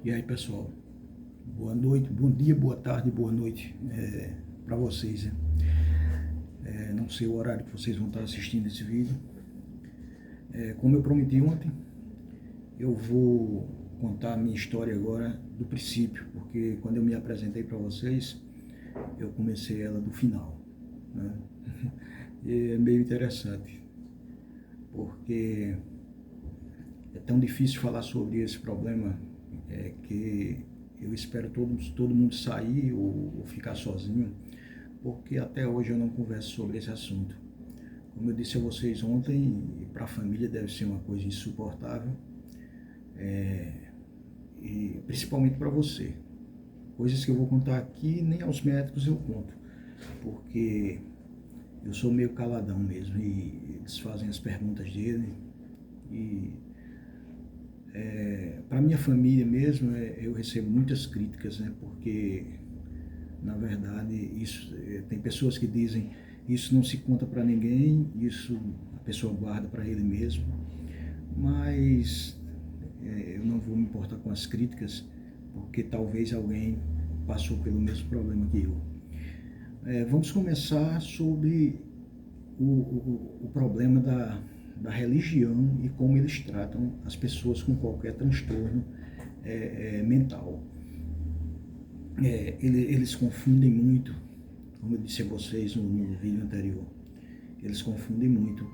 E aí, pessoal, boa noite, bom dia, boa tarde, boa noite para vocês. Né? Não sei o horário que vocês vão estar assistindo esse vídeo. Como eu prometi ontem, eu vou contar a minha história agora do princípio, porque quando eu me apresentei para vocês, eu comecei ela do final. Né? E é meio interessante, porque é tão difícil falar sobre esse problema que eu espero todo mundo sair ou ficar sozinho, porque até hoje eu não converso sobre esse assunto. Como eu disse a vocês ontem, para a família deve ser uma coisa insuportável, e principalmente para você. Coisas que eu vou contar aqui, nem aos médicos eu conto, porque eu sou meio caladão mesmo, e eles fazem as perguntas dele, e para minha família mesmo, eu recebo muitas críticas, né? Porque, na verdade, tem pessoas que dizem isso não se conta para ninguém, isso a pessoa guarda para ele mesmo, mas eu não vou me importar com as críticas, porque talvez alguém passou pelo mesmo problema que eu. Vamos começar sobre o problema da religião e como eles tratam as pessoas com qualquer transtorno mental. Eles confundem muito, como eu disse a vocês no vídeo anterior, eles confundem muito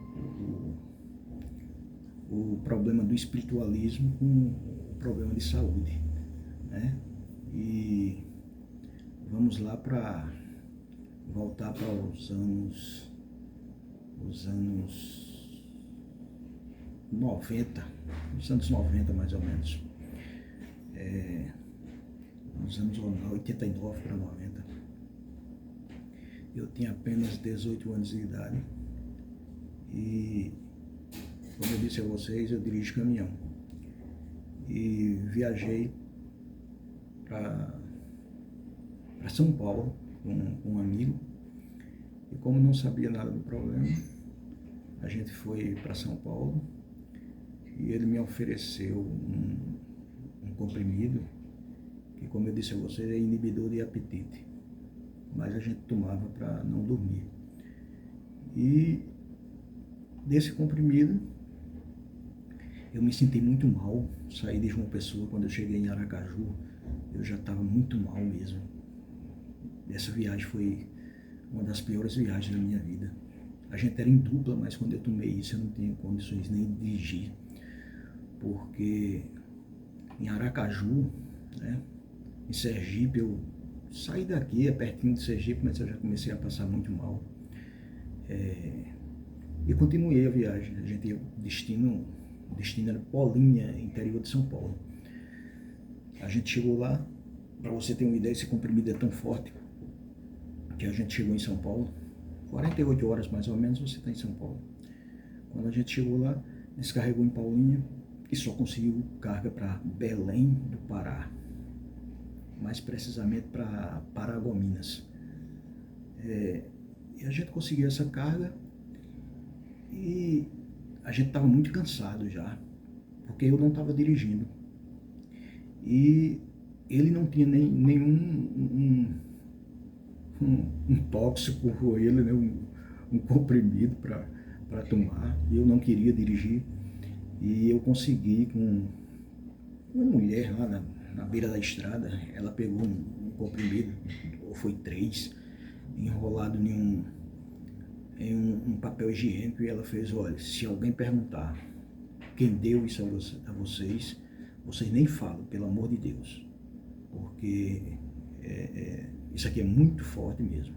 o problema do espiritualismo com o problema de saúde. Né? E vamos lá para voltar para os anos 90, nos anos 90 mais ou menos, nos anos 89 para 90. Eu tinha apenas 18 anos de idade e, como eu disse a vocês, eu dirijo caminhão e viajei para São Paulo com um amigo, e como não sabia nada do problema, a gente foi para São Paulo e ele me ofereceu um comprimido que, como eu disse a vocês, é inibidor de apetite, mas a gente tomava para não dormir. E desse comprimido eu me senti muito mal. Saí de João Pessoa, quando eu cheguei em Aracaju, eu já estava muito mal mesmo. Essa viagem foi uma das piores viagens da minha vida. A gente era em dupla, mas quando eu tomei isso eu não tinha condições nem de dirigir, porque em Aracaju, né, em Sergipe, eu saí daqui, é pertinho de Sergipe, mas eu já comecei a passar muito mal. E continuei a viagem. A gente ia, o destino era Polinha, interior de São Paulo. A gente chegou lá, para você ter uma ideia, esse comprimido é tão forte que a gente chegou em São Paulo, 48 horas mais ou menos você está em São Paulo. Quando a gente chegou lá, descarregou em Paulinha e só conseguiu carga para Belém do Pará, mais precisamente para Paragominas. E a gente conseguiu essa carga e a gente estava muito cansado já, porque eu não estava dirigindo e ele não tinha nenhum um tóxico com ele, né? um comprimido para tomar, e eu não queria dirigir, e eu consegui com uma mulher lá na beira da estrada. Ela pegou um comprimido, ou foi 3, enrolado em um papel higiênico, e ela fez: olha, se alguém perguntar quem deu isso a vocês, vocês nem falam, pelo amor de Deus, porque isso aqui é muito forte mesmo.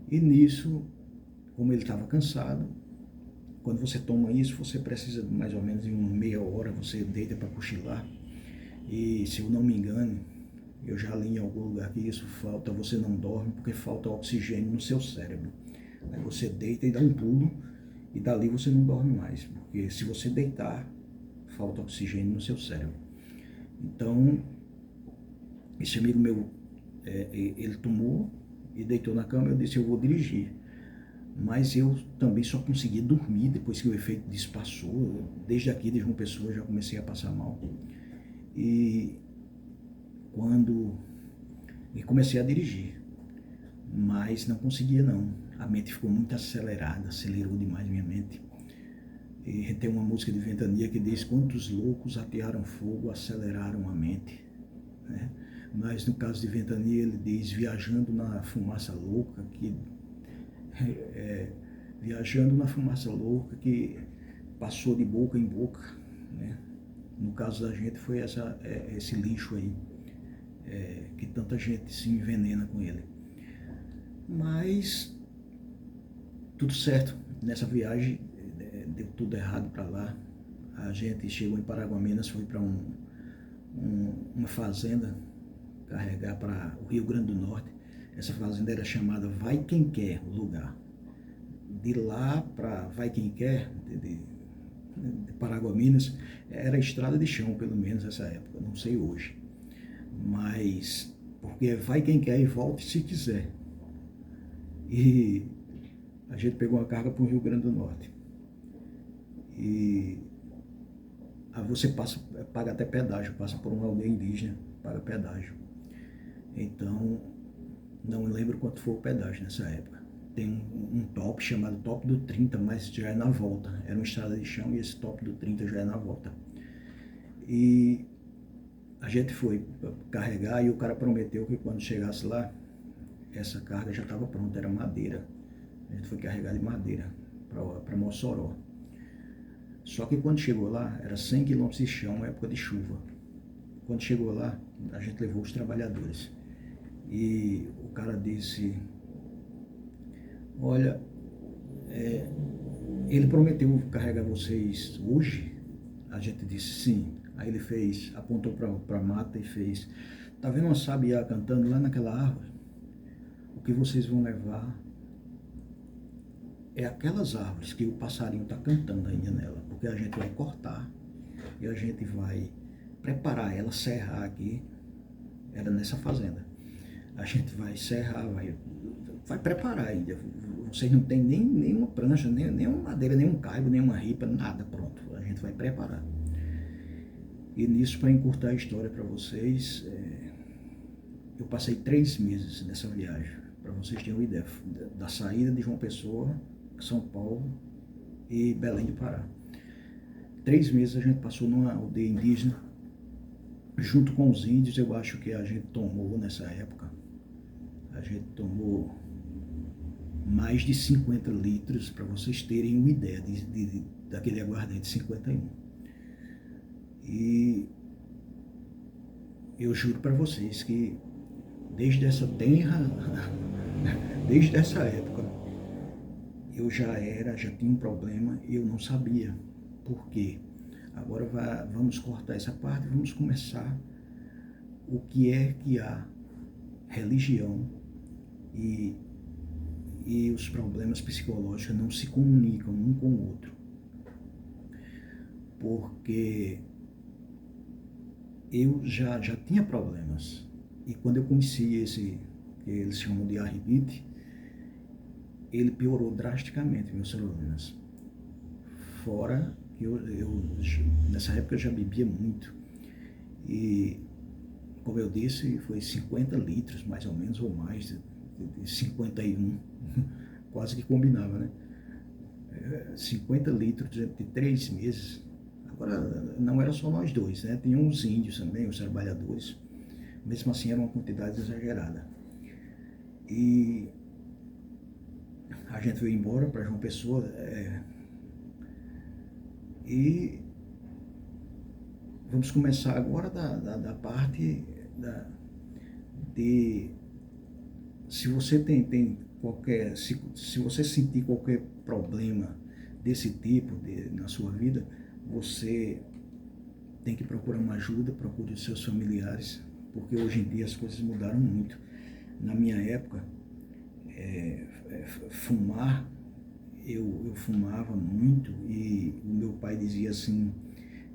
E nisso, como ele estava cansado, quando você toma isso, você precisa de mais ou menos de uma meia hora, você deita para cochilar. E se eu não me engano, eu já li em algum lugar que isso falta, você não dorme porque falta oxigênio no seu cérebro. Aí você deita e dá um pulo, e dali você não dorme mais, porque se você deitar, falta oxigênio no seu cérebro. Então, esse amigo meu, ele tomou e deitou na cama. Eu disse: eu vou dirigir. Mas eu também só consegui dormir depois que o efeito disso passou. Desde aqui, de João Pessoa, já comecei a passar mal. E quando e comecei a dirigir, mas não conseguia não. A mente ficou muito acelerada, acelerou demais minha mente. E tem uma música de Ventania que diz: quantos loucos atearam fogo, aceleraram a mente, né? Mas no caso de Ventania ele diz: viajando na fumaça louca, viajando na fumaça louca que passou de boca em boca, né? No caso da gente foi esse lixo aí, que tanta gente se envenena com ele. Mas tudo certo, nessa viagem deu tudo errado para lá. A gente chegou em Paragominas, foi para uma fazenda carregar para o Rio Grande do Norte. Essa fazenda era chamada Vai Quem Quer, o lugar. De lá para Vai Quem Quer, de Paragominas, era estrada de chão, pelo menos nessa época, não sei hoje. Mas, porque vai quem quer e volte se quiser. E a gente pegou uma carga para o Rio Grande do Norte. E aí você paga até pedágio, passa por uma aldeia indígena, paga pedágio. Então, não lembro quanto foi o pedágio nessa época. Tem um top chamado Top do 30, mas já é na volta. Era uma estrada de chão e esse Top do 30 já é na volta. E a gente foi carregar e o cara prometeu que quando chegasse lá, essa carga já estava pronta, era madeira. A gente foi carregar de madeira para Mossoró. Só que quando chegou lá, era 100 km de chão, época de chuva. Quando chegou lá, a gente levou os trabalhadores. E o cara disse: olha, ele prometeu carregar vocês hoje? A gente disse sim. Aí ele apontou para a mata e fez: tá vendo uma sabiá cantando lá naquela árvore? O que vocês vão levar é aquelas árvores que o passarinho está cantando ainda nela, porque a gente vai cortar e a gente vai preparar ela, serrar aqui. Era nessa fazenda. A gente vai serrar, vai preparar ainda. Vocês não tem nenhuma prancha, nenhuma madeira, nenhum caibo, nenhuma ripa, nada pronto. A gente vai preparar. E nisso, para encurtar a história para vocês, eu passei 3 meses nessa viagem, para vocês terem uma ideia, da saída de João Pessoa, São Paulo e Belém do Pará. 3 meses a gente passou numa aldeia indígena, junto com os índios. Eu acho que a gente tomou nessa época, a gente tomou mais de 50 litros, para vocês terem uma ideia daquele aguardente 51. E eu juro para vocês que desde essa época, eu já tinha um problema e eu não sabia por quê. Agora vamos cortar essa parte, vamos começar o que é que a religião e os problemas psicológicos não se comunicam um com o outro. Porque eu já tinha problemas. E quando eu conheci esse, que eles chamam de arrebite, ele piorou drasticamente meus problemas. Fora que eu nessa época eu já bebia muito. E, como eu disse, foi 50 litros, mais ou menos, ou mais, de 51, quase que combinava, né? 50 litros durante 3 meses. Agora, não era só nós dois, né? Tinha uns índios também, os trabalhadores. Mesmo assim, era uma quantidade exagerada. E a gente veio embora para João Pessoa, e vamos começar agora da parte de se você tem qualquer, se você sentir qualquer problema desse tipo na sua vida, você tem que procurar uma ajuda, procure os seus familiares, porque hoje em dia as coisas mudaram muito. Na minha época, fumar, eu fumava muito e o meu pai dizia assim: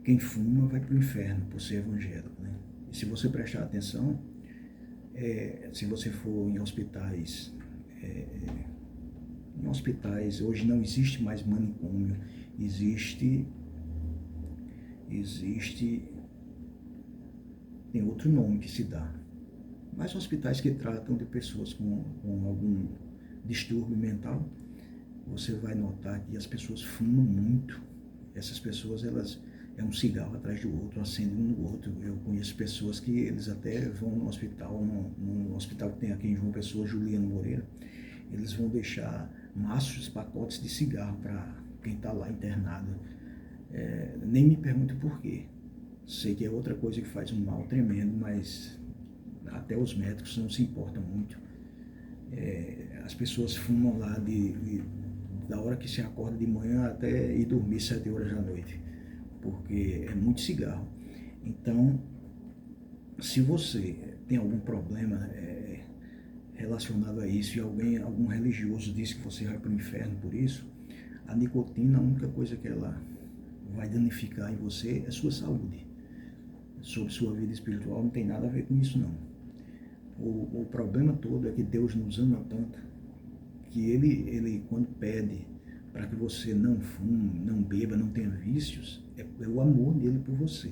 quem fuma vai para o inferno por ser evangélico, né? E se você prestar atenção, se você for em hospitais, hoje não existe mais manicômio, existe tem outro nome que se dá. Mas hospitais que tratam de pessoas com algum distúrbio mental, você vai notar que as pessoas fumam muito. Essas pessoas, elas é um cigarro atrás do outro, acendem um no outro. Eu conheço pessoas que eles até vão no hospital, no hospital que tem aqui em João Pessoa, Juliano Moreira, eles vão deixar maços, pacotes de cigarro para quem está lá internado. Nem me pergunto por quê. Sei que é outra coisa que faz um mal tremendo, mas até os médicos não se importam muito. As pessoas fumam lá da hora que se acorda de manhã até ir dormir 7 horas da noite, porque é muito cigarro. Então, se você tem algum problema relacionado a isso e algum religioso diz que você vai para o inferno por isso, a nicotina, a única coisa que ela vai danificar em você é sua saúde. Sobre sua vida espiritual não tem nada a ver com isso não. O problema todo é que Deus nos ama tanto que ele quando pede para que você não fume, não beba, não tenha vícios, é o amor dele por você.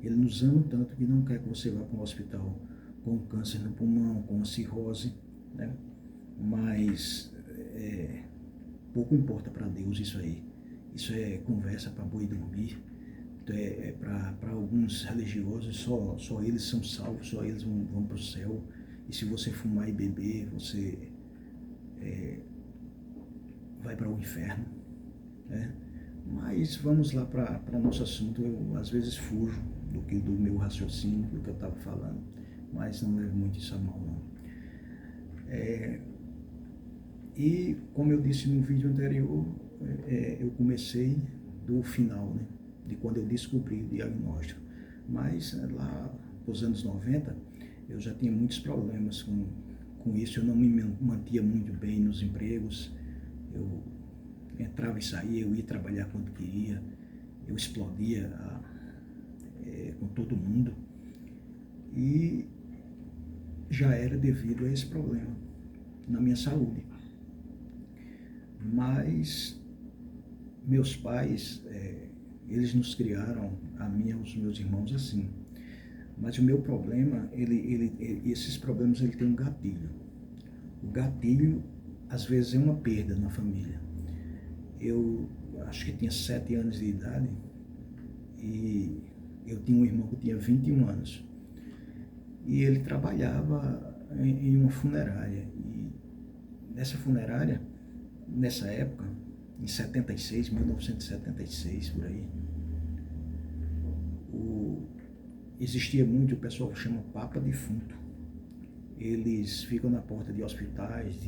Ele nos ama tanto que não quer que você vá para um hospital com câncer no pulmão, com cirrose, né? Mas pouco importa para Deus isso aí. Isso é conversa para boi dormir. Para alguns religiosos, só eles são salvos, só eles vão para o céu. E se você fumar e beber, você vai para o inferno, né? Mas vamos lá para nosso assunto. Eu às vezes fujo do meu raciocínio, do que eu estava falando, mas não levo muito isso a mal, não. E como eu disse no vídeo anterior, eu comecei do final, né? De quando eu descobri o diagnóstico. Mas lá nos anos 90, eu já tinha muitos problemas com isso. Eu não me mantia muito bem nos empregos. Eu entrava e saía, eu ia trabalhar quando queria. Eu explodia com todo mundo. E já era devido a esse problema na minha saúde. Mas meus pais, eles nos criaram, a mim e aos meus irmãos, assim. Mas o meu problema, esses problemas, ele tem um gatilho. O gatilho, às vezes, é uma perda na família. Eu acho que tinha 7 anos de idade e eu tinha um irmão que tinha 21 anos. E ele trabalhava em uma funerária. E nessa funerária, nessa época, em 76, 1976, por aí, existia muito, o pessoal chama papa defunto. Eles ficam na porta de hospitais,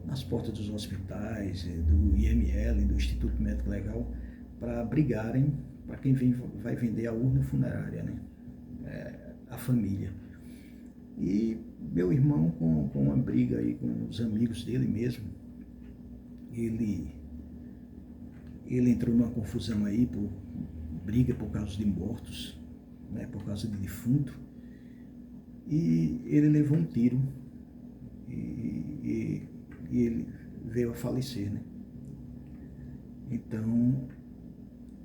nas portas dos hospitais, do IML, do Instituto Médico Legal, para brigarem para quem vai vender a urna funerária, né? A família. E meu irmão, com uma briga aí com os amigos dele mesmo, ele entrou numa confusão aí, briga por causa de mortos, né, por causa de defunto, e ele levou um tiro e ele veio a falecer, né? Então,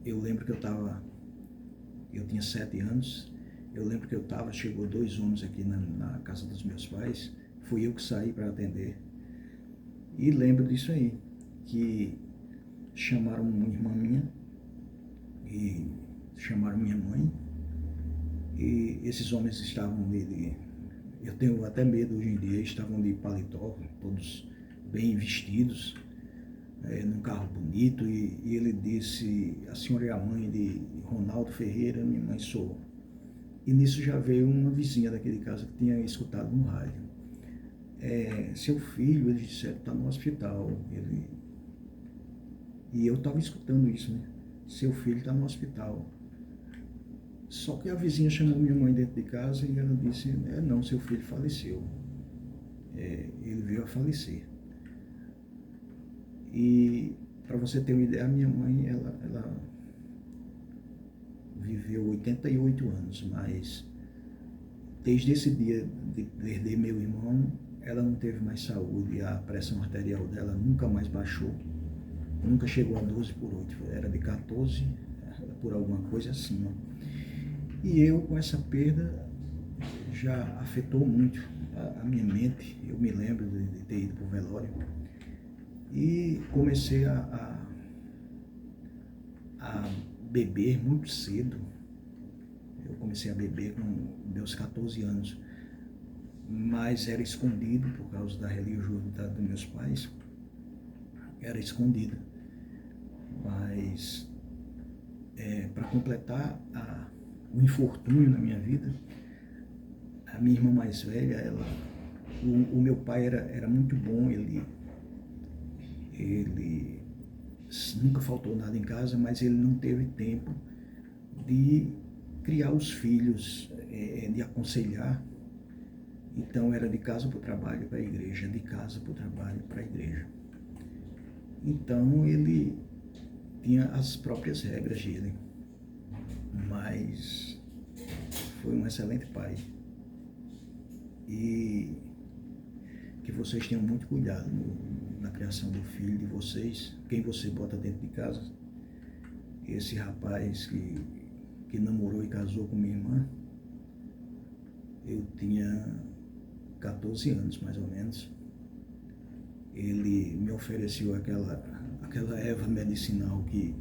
eu lembro que eu tinha 7 anos, eu lembro que chegou 2 homens aqui na casa dos meus pais, fui eu que saí para atender, e lembro disso aí, que chamaram uma irmã minha, e chamaram minha mãe, e esses homens estavam eu tenho até medo hoje em dia, estavam de paletó, todos bem vestidos, num carro bonito, e ele disse: a senhora é a mãe de Ronaldo Ferreira? Minha mãe sou. E nisso já veio uma vizinha daquele caso que tinha escutado no rádio. Seu filho, eles disseram, está no hospital. E eu estava escutando isso, né? Seu filho está no hospital. Só que a vizinha chamou minha mãe dentro de casa e ela disse: não, seu filho faleceu. Ele veio a falecer. E para você ter uma ideia, a minha mãe, ela viveu 88 anos, mas desde esse dia de perder meu irmão, ela não teve mais saúde, a pressão arterial dela nunca mais baixou, nunca chegou a 12/8, era de 14, por alguma coisa assim, né? E eu, com essa perda, já afetou muito a minha mente. Eu me lembro de ter ido para o velório e comecei a beber muito cedo. Eu comecei a beber com meus 14 anos, mas era escondido por causa da religiosidade dos meus pais. Era escondida. Mas, para completar o infortúnio na minha vida, a minha irmã mais velha, o meu pai era muito bom, ele nunca faltou nada em casa, mas ele não teve tempo de criar os filhos, de aconselhar. Então era de casa para o trabalho, para a igreja, de casa para o trabalho, para a igreja. Então ele tinha as próprias regras dele, mas foi um excelente pai. E que vocês tenham muito cuidado na criação do filho de vocês, quem você bota dentro de casa. Esse rapaz que namorou e casou com minha irmã, eu tinha 14 anos mais ou menos. Ele me ofereceu aquela erva medicinal que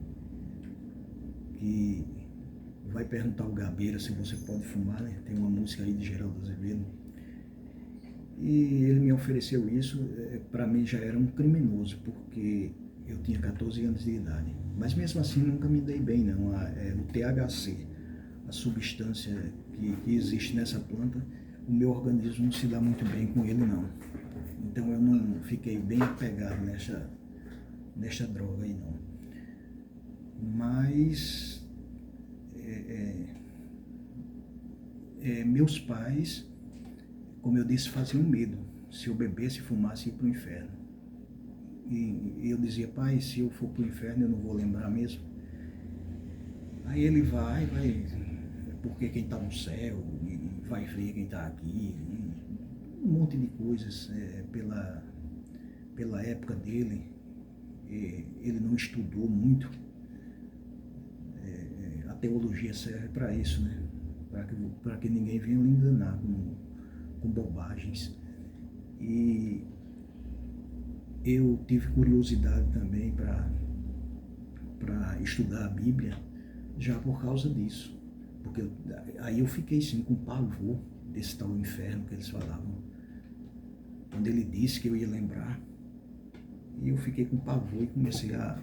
vai perguntar ao Gabeira se você pode fumar, né? Tem uma música aí de Geraldo Azevedo. E ele me ofereceu isso, para mim já era um criminoso, porque eu tinha 14 anos de idade. Mas mesmo assim nunca me dei bem não. O THC, a substância que existe nessa planta, o meu organismo não se dá muito bem com ele não. Então eu não fiquei bem apegado nessa droga aí não. Mas meus pais, como eu disse, faziam medo. Se eu bebesse, fumasse, ia para o inferno. E eu dizia, pai, se eu for para o inferno, eu não vou lembrar mesmo. Aí ele vai, porque quem está no céu, e vai ver quem está aqui, um monte de coisas pela época dele. Ele não estudou muito. A teologia serve para isso, né? Para que ninguém venha lhe enganar com bobagens. E eu tive curiosidade também para estudar a Bíblia já por causa disso. Porque aí eu fiquei sim com pavor desse tal inferno que eles falavam. Quando ele disse que eu ia lembrar, e eu fiquei com pavor e comecei a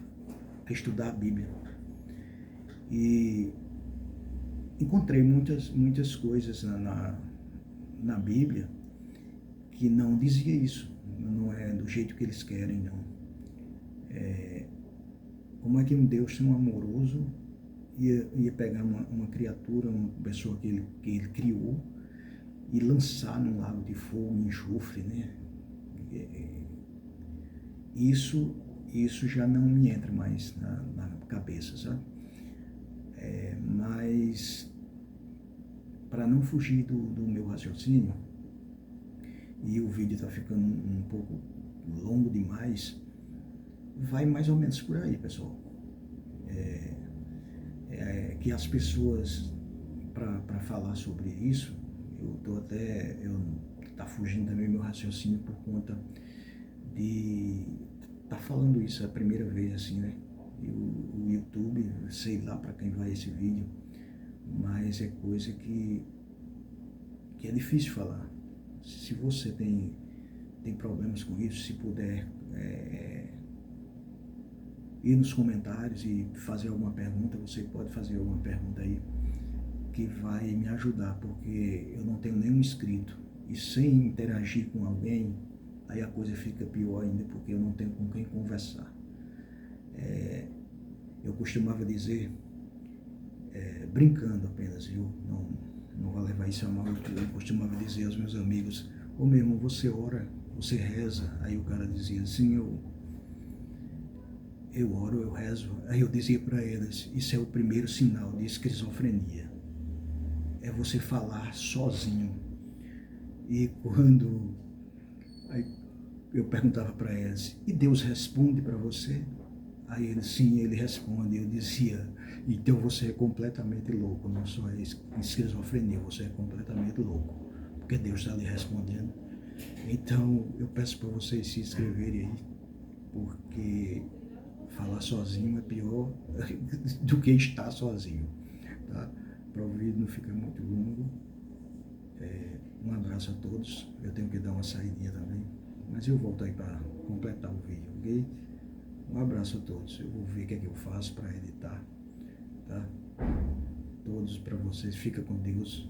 estudar a Bíblia. E encontrei muitas coisas na Bíblia que não dizia isso. Não é do jeito que eles querem, não. Como é que um Deus tão amoroso ia pegar uma criatura, uma pessoa que ele criou, e lançar num lago de fogo, em enxofre, né? Isso já não me entra mais na cabeça, sabe? Mas, para não fugir do meu raciocínio, e o vídeo está ficando um pouco longo demais, vai mais ou menos por aí, pessoal. Que as pessoas, para falar sobre isso, tá fugindo também meu raciocínio por conta de tá falando isso a primeira vez assim, né? E o YouTube, sei lá para quem vai esse vídeo, mas é coisa que é difícil falar. Se você tem problemas com isso, se puder ir nos comentários e fazer alguma pergunta, você pode fazer alguma pergunta aí que vai me ajudar, porque eu não tenho nenhum inscrito, e sem interagir com alguém, aí a coisa fica pior ainda, porque eu não tenho com quem conversar. Eu costumava dizer, brincando apenas, viu? Não vai levar isso a mal, eu costumava dizer aos meus amigos, ô meu irmão, você ora, você reza? Aí o cara dizia assim, eu oro, eu rezo. Aí eu dizia para eles, isso é o primeiro sinal de esquizofrenia. É você falar sozinho. E quando aí eu perguntava para eles, e Deus responde para você? Aí eles, sim, ele responde. Eu dizia, Então você é completamente louco, não só é esquizofrenia, você é completamente louco, porque Deus está lhe respondendo. Então eu peço para vocês se inscreverem aí, porque falar sozinho é pior do que estar sozinho, tá? Para o vídeo não ficar muito longo. Um abraço a todos. Eu tenho que dar uma saidinha também, mas eu volto aí para completar o vídeo, ok? Um abraço a todos. Eu vou ver o que é que eu faço para editar, tá? Todos para vocês. Fica com Deus.